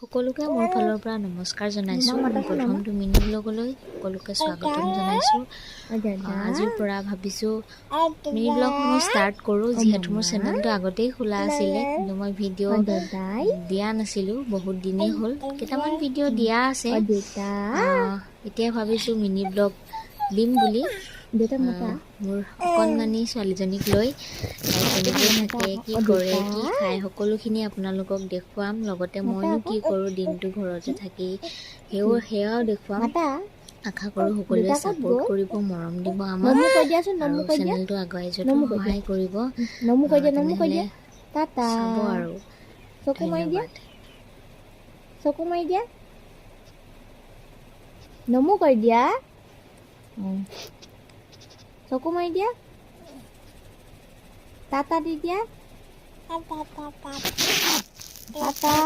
সকলোকে মোৰ ফালৰ পৰা নমস্কাৰ জনাইছোঁ। প্ৰথমটো মিনি ব্লগলৈ সকলোকে স্বাগতম জনাইছোঁ। আজিৰ পৰা ভাবিছোঁ মিনি ব্লগসমূহ ষ্টাৰ্ট কৰোঁ, যিহেতু মোৰ চেনেলটো আগতেই খোলা আছিলে, কিন্তু মই ভিডিঅ' দিয়া নাছিলোঁ, বহুত দিনেই হ'ল। কেইটামান ভিডিঅ' দিয়া আছে, এতিয়া ভাবিছোঁ মিনি ব্লগ দিম বুলি। মোৰ অকণমানি ছোৱালীজনীক লৈ কেনেকৈ থাকে, কি কৰে, কি খায়, সকলোখিনি আপোনালোকক দেখুৱাম। লগতে মইনো কি কৰোঁ দিনটো ঘৰতে থাকি, সেয়াও দেখুৱাম। আশা কৰোঁ সকলোৱে ছাপোৰ্ট কৰিব, মৰম দিব আমাক, আৰু চেনেলটো আগুৱাই যোৱাটো সহায় কৰিব। তেনেহ'লে চাব আৰু ধন্যবাদ। চকু মাৰি দিয়া, নমু কৰি দিয়া, চকু মাৰি দিয়া, টাটা দি দিয়া, টাটা।